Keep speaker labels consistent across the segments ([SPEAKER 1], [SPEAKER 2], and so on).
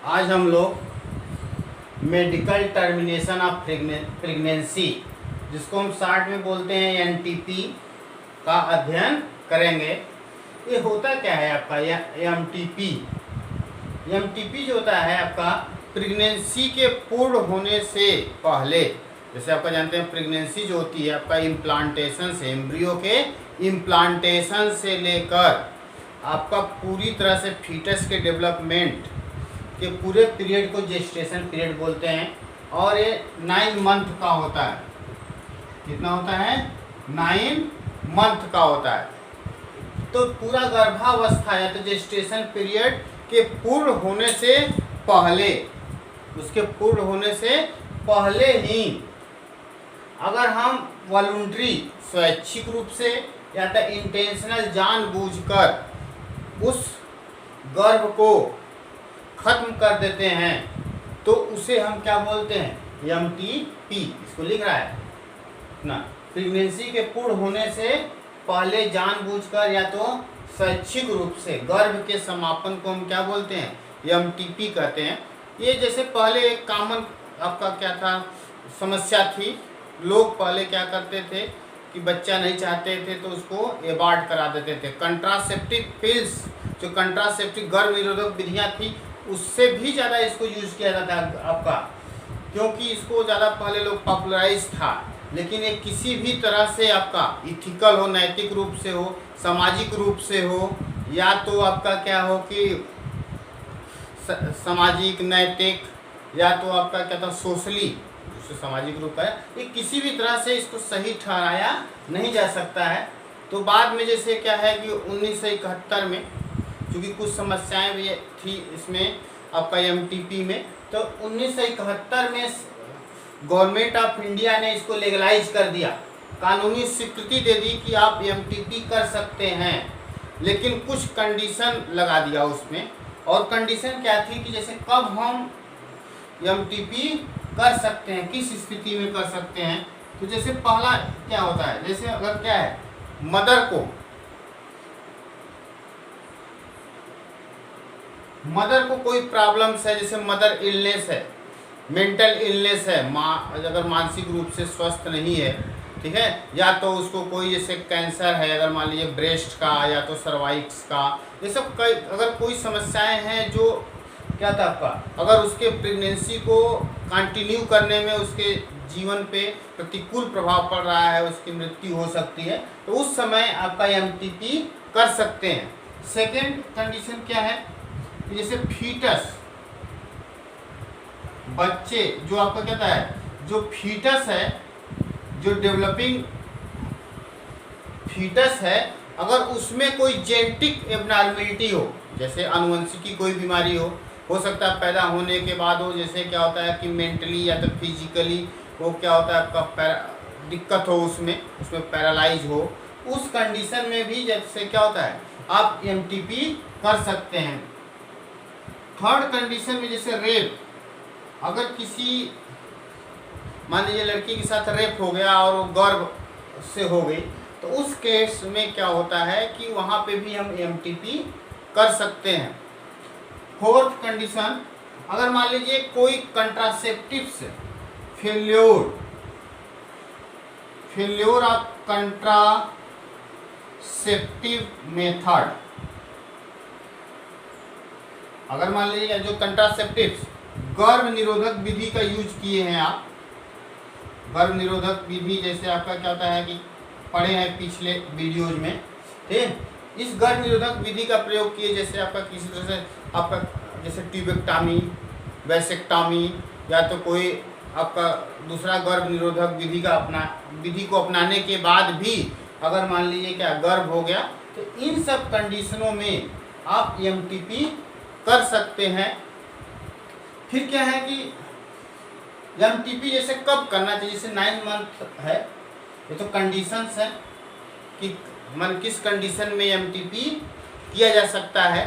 [SPEAKER 1] आज हम लोग मेडिकल टर्मिनेशन ऑफ प्रेगनेंसी, जिसको हम शॉर्ट में बोलते हैं एनटीपी, का अध्ययन करेंगे। ये होता क्या है आपका एमटीपी? एमटीपी जो होता है आपका प्रेगनेंसी के पूर्ण होने से पहले, जैसे आपका जानते हैं प्रेगनेंसी जो होती है आपका इम्प्लांटेशन से, एम्ब्रियो के इम्प्लांटेशन से लेकर आपका पूरी तरह से फीटस के डेवलपमेंट के पूरे पीरियड को जेस्टेशन पीरियड बोलते हैं। और ये 9 मंथ का होता है। कितना होता है? 9 मंथ का होता है। तो पूरा गर्भावस्था या तो जेस्टेशन पीरियड के पूर्ण होने से पहले, उसके पूर्ण होने से पहले ही अगर हम वॉलंटरी स्वैच्छिक रूप से या तो इंटेंशनल जानबूझकर उस गर्भ को खत्म कर देते हैं तो उसे हम क्या बोलते हैं? एमटीपी। इसको लिख रहा है ना, प्रेगनेंसी के पूर्ण होने से पहले जानबूझकर या तो स्वैच्छिक रूप से गर्भ के समापन को हम क्या बोलते हैं? एमटीपी कहते हैं। ये जैसे पहले एक कॉमन आपका क्या था समस्या थी, लोग पहले क्या करते थे कि बच्चा नहीं चाहते थे तो उसको एबॉर्ट करा देते थे। कंट्रासेप्टिव पिल्स, जो कंट्रासेप्टिव गर्भ निरोधक विधियाँ थी, उससे भी ज़्यादा इसको यूज़ किया जाता है आपका, क्योंकि इसको ज़्यादा पहले लोग पॉपुलराइज था। लेकिन ये किसी भी तरह से आपका इथिकल हो, नैतिक रूप से हो, सामाजिक रूप से हो, या तो आपका क्या हो कि सामाजिक नैतिक, या तो आपका क्या था सोशली, उससे सामाजिक रूप है, ये किसी भी तरह से इसको सही ठहराया नहीं जा सकता है। तो बाद में जैसे क्या है कि 1971 में क्योंकि कुछ समस्याएं भी थी इसमें आपका एमटीपी में, तो 1971 में गवर्नमेंट ऑफ इंडिया ने इसको लीगलाइज कर दिया, कानूनी स्वीकृति दे दी कि आप एमटीपी कर सकते हैं। लेकिन कुछ कंडीशन लगा दिया उसमें। और कंडीशन क्या थी कि जैसे कब हम एमटीपी कर सकते हैं, किस स्थिति में कर सकते हैं। तो जैसे पहला क्या होता है, जैसे अगर क्या है मदर को कोई प्रॉब्लम्स है, जैसे मदर इलनेस है, मेंटल इलनेस है, माँ अगर मानसिक रूप से स्वस्थ नहीं है, ठीक है, या तो उसको कोई जैसे कैंसर है, अगर मान लीजिए ब्रेस्ट का या तो सर्वाइक्स का, ये सब कई अगर कोई समस्याएं हैं जो क्या था आपका, अगर उसके प्रेगनेंसी को कंटिन्यू करने में उसके जीवन पे प्रतिकूल प्रभाव पड़ रहा है, उसकी मृत्यु हो सकती है, तो उस समय आपका एमटीपी कर सकते हैं। सेकेंड कंडीशन क्या है, जैसे फीटस, बच्चे जो आपका कहता है, जो फीटस है, जो डेवलपिंग फीटस है, अगर उसमें कोई जेनेटिक एबनॉर्मलिटी हो, जैसे अनुवंशिकी कोई बीमारी हो सकता है पैदा होने के बाद हो, जैसे क्या होता है कि मेंटली या तो फिजिकली वो क्या होता है आपका दिक्कत हो, उसमें पैरालाइज हो, उस कंडीशन में भी जैसे क्या होता है आप एमटीपी कर सकते हैं। थर्ड कंडीशन में जैसे रेप, अगर किसी मान लीजिए लड़की के साथ रेप हो गया और वो गर्भ से हो गई, तो उस केस में क्या होता है कि वहाँ पे भी हम एमटीपी कर सकते हैं। फोर्थ कंडीशन, अगर मान लीजिए कोई कंट्रासेप्टिव्स फेल्योर ऑफ कंट्रासेप्टिव मेथड, अगर मान लीजिए जो कंट्रासेप्टिव्स गर्भ निरोधक विधि का यूज किए हैं आप, गर्भ निरोधक विधि जैसे आपका क्या होता है कि पढ़े हैं पिछले वीडियोज में, ठीक, इस गर्भ निरोधक विधि का प्रयोग किए, जैसे आपका किसी तरह से आपका जैसे ट्यूबेक्टॉमी, वैसेक्टॉमी, या तो कोई आपका दूसरा गर्भ निरोधक विधि को अपनाने के बाद भी अगर मान लीजिए क्या गर्भ हो गया, तो इन सब कंडीशनों में आप एमटीपी कर सकते हैं। फिर क्या है कि एमटीपी जैसे कब करना चाहिए, जैसे 9 मंथ है, ये तो कंडीशंस है कि मन किस कंडीशन में एमटीपी किया जा सकता है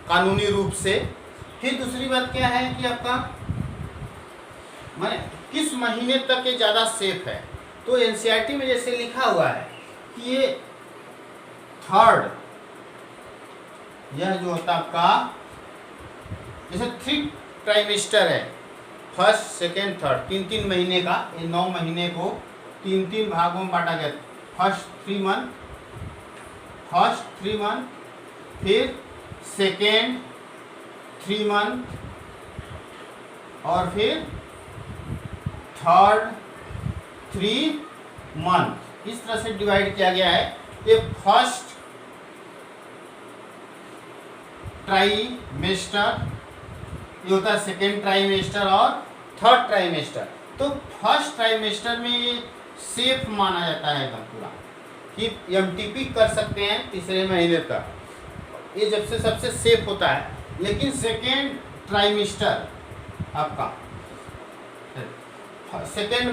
[SPEAKER 1] कानूनी रूप से। फिर दूसरी बात क्या है कि आपका माने किस महीने तक ये ज़्यादा सेफ है। तो एनसीईआरटी में जैसे लिखा हुआ है कि ये थर्ड, यह जो होता है आपका जैसे ट्राइमेस्टर है, फर्स्ट सेकेंड थर्ड, 3 महीने का, ये 9 महीने को 3 भागों में बांटा गया। फर्स्ट 3 मंथ, फिर सेकेंड 3 मंथ और फिर थर्ड 3 मंथ। इस तरह से डिवाइड किया गया है। ये फर्स्ट ट्राइमेस्टर, ये होता है सेकेंड ट्राइमेस्टर और थर्ड ट्राइमेस्टर। तो फर्स्ट ट्राइमेस्टर में ये सेफ माना जाता है एकदम पूरा कि एमटीपी कर सकते हैं 3 महीने तक, ये जब से सबसे सेफ होता है। लेकिन सेकेंड ट्राइमेस्टर आपका सेकेंड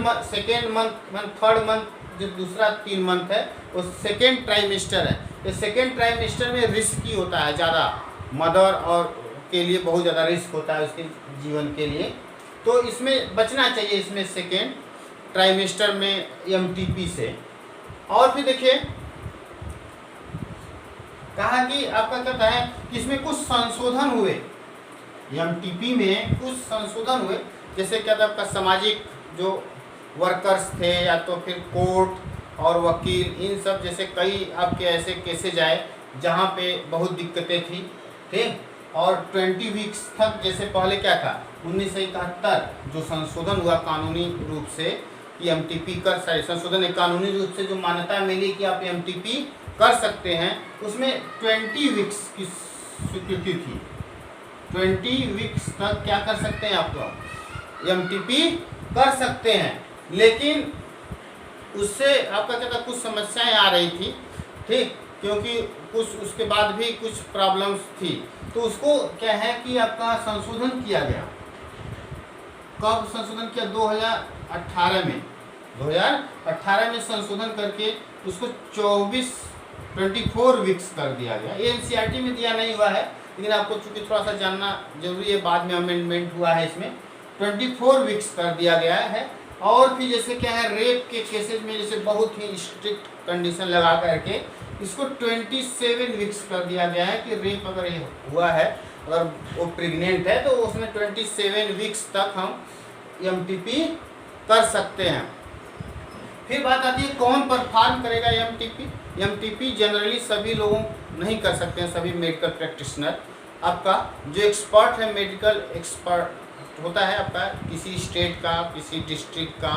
[SPEAKER 1] मंथ थर्ड मंथ जो दूसरा 3 मंथ है वो सेकेंड ट्राइमेस्टर है। ये सेकेंड ट्राइमेस्टर में रिस्की होता है ज़्यादा, मदर और के लिए बहुत ज़्यादा रिस्क होता है उसके जीवन के लिए, तो इसमें बचना चाहिए, इसमें सेकेंड ट्राइमेस्टर में एमटीपी से। और फिर देखिए कहा कि आपका कहता है कि इसमें कुछ संशोधन हुए, एमटीपी में कुछ संशोधन हुए, जैसे क्या था आपका सामाजिक जो वर्कर्स थे या तो फिर कोर्ट और वकील, इन सब जैसे कई आपके ऐसे केसेज आए जहाँ पे बहुत दिक्कतें थी, ठीक। और 20 वीक्स तक, जैसे पहले क्या था 1971 जो संशोधन हुआ कानूनी रूप से कि एमटीपी कर संशोधन है, कानूनी रूप से जो मान्यता मिली कि आप एमटीपी कर सकते हैं, उसमें 20 वीक्स की स्वीकृति थी। 20 वीक्स तक क्या कर सकते हैं आप, तो एमटीपी कर सकते हैं। लेकिन उससे आपका क्या था कुछ समस्याएं आ रही थी, ठीक, क्योंकि कुछ उसके बाद भी कुछ प्रॉब्लम्स थी, तो उसको क्या है कि आपका संशोधन किया गया। कब संशोधन किया? 2018 में 2018 में संशोधन करके उसको 24 वीक्स कर दिया गया। ये एनसीईआरटी में दिया नहीं हुआ है, लेकिन आपको चूंकि थोड़ा सा जानना जरूरी है, बाद में अमेंडमेंट हुआ है, इसमें 24 वीक्स कर दिया गया है। और फिर जैसे क्या है रेप के केसेज में जैसे बहुत ही स्ट्रिक्ट कंडीशन लगा करके इसको 27 वीक्स कर दिया गया है कि रेप अगर ये हुआ है, अगर वो प्रेग्नेंट है तो उसमें 27 वीक्स तक हम एमटीपी कर सकते हैं। फिर बात आती है कौन परफॉर्म करेगा एमटीपी। एमटीपी जनरली सभी लोगों नहीं कर सकते हैं, सभी मेडिकल प्रैक्टिशनर। आपका जो एक्सपर्ट है, मेडिकल एक्सपर्ट होता है आपका किसी स्टेट का, किसी डिस्ट्रिक्ट का,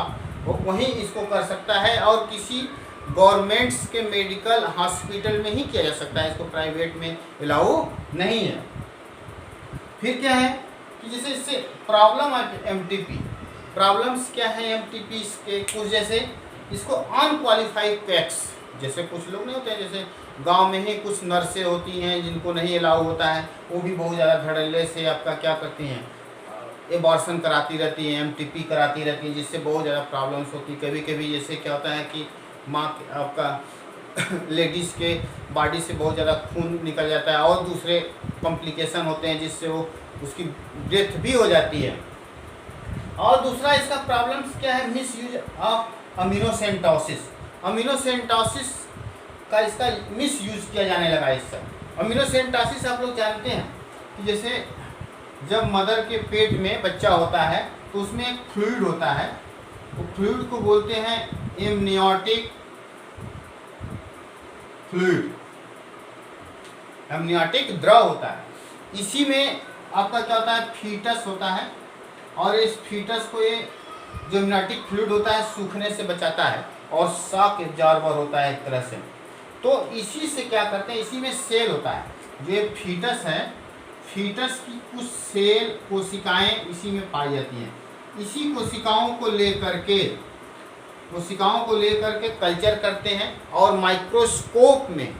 [SPEAKER 1] वो वहीं इसको कर सकता है और किसी गवर्नमेंट्स के मेडिकल हॉस्पिटल में ही किया जा सकता है, इसको प्राइवेट में अलाउ नहीं है। फिर क्या है कि जैसे इससे प्रॉब्लम है एमटीपी, प्रॉब्लम्स क्या है एमटीपी के कुछ, जैसे इसको अनक्वालिफाइड पैक्स, जैसे कुछ लोग नहीं होते हैं, जैसे गांव में ही कुछ नर्सें होती हैं जिनको नहीं अलाउ होता है, वो भी बहुत ज़्यादा धड़ल्ले से आपका क्या करती हैं, एबॉर्शन कराती रहती हैं, एमटीपी कराती रहती हैं, जिससे बहुत ज़्यादा प्रॉब्लम्स होती है। कभी कभी जैसे क्या होता है कि माँ आपका लेडीज़ के बॉडी से बहुत ज़्यादा खून निकल जाता है और दूसरे कॉम्प्लिकेशन होते हैं जिससे वो उसकी डेथ भी हो जाती है। और दूसरा इसका प्रॉब्लम्स क्या है, मिस यूज ऑफ अमीनोसेंटोसिस। अमीनोसेंटोसिस का इसका मिस यूज किया जाने लगा इससे। अमीनोसेंटोसिस आप लोग जानते हैं कि जैसे जब मदर के पेट में बच्चा होता है तो उसमें एक फ्लूइड होता है, वो फ्लूइड को बोलते हैं एमनियोटिक फ्लूइड, एमनियोटिक द्रव होता है। इसी में आपका क्या होता है, फीटस होता है, और इस फीटस को ये जो एमनियोटिक फ्लूइड होता है सूखने से बचाता है और शॉक एब्जॉर्बर होता है एक तरह से। तो इसी से क्या करते हैं, इसी में सेल होता है, जो ये फीटस है, फीटस की कुछ सेल कोशिकाएं इसी में पाई जाती हैं। इसी कोशिकाओं को लेकर के कल्चर करते हैं और माइक्रोस्कोप में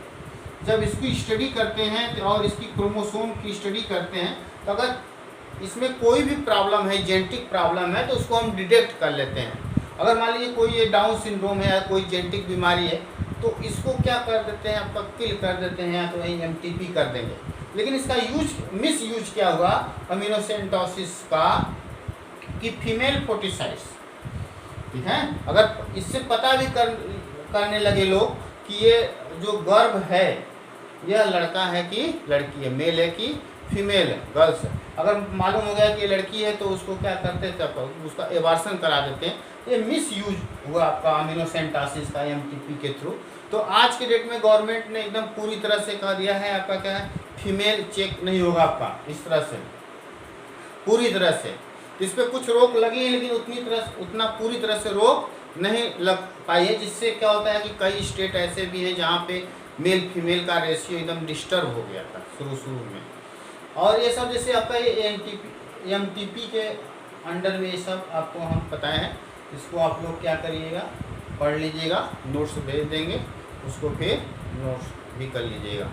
[SPEAKER 1] जब इसकी स्टडी करते हैं और इसकी क्रोमोसोम की स्टडी करते हैं, तो अगर इसमें कोई भी प्रॉब्लम है, जेनेटिक प्रॉब्लम है, तो उसको हम डिटेक्ट कर लेते हैं। अगर मान लीजिए कोई ये डाउन सिंड्रोम है या कोई जेनेटिक बीमारी है, तो इसको क्या कर देते हैं, आपका किल कर देते हैं या तो वहीं एमटीपी कर देंगे। लेकिन इसका मिस यूज क्या हुआ अमीनोसेंटोसिस का, कि फीमेल फोर्टिसाइड्स, ठीक है, अगर इससे पता भी करने लगे लोग कि ये जो गर्भ है यह लड़का है कि लड़की है, मेल है कि फीमेल है, गर्ल्स है। अगर मालूम हो गया कि ये लड़की है तो उसको क्या करते थे, उसका एबार्सन करा देते हैं। ये मिस यूज हुआ आपका अमीनोसेंटासिस का एमटीपी के थ्रू। तो आज के डेट में गवर्नमेंट ने एकदम पूरी तरह से कह दिया है आपका क्या है, फीमेल चेक नहीं होगा आपका, इस तरह से पूरी तरह से। इस पर कुछ रोक लगी है लेकिन उतना पूरी तरह से रोक नहीं लग पाई है, जिससे क्या होता है कि कई स्टेट ऐसे भी हैं जहाँ पे मेल फीमेल का रेशियो एकदम डिस्टर्ब हो गया था शुरू में। और ये सब जैसे आपका ये एमटीपी के अंडर में ये सब आपको हम बताए हैं। इसको आप लोग क्या करिएगा, पढ़ लीजिएगा, नोट्स भेज देंगे उसको, फिर नोट्स भी कर लीजिएगा।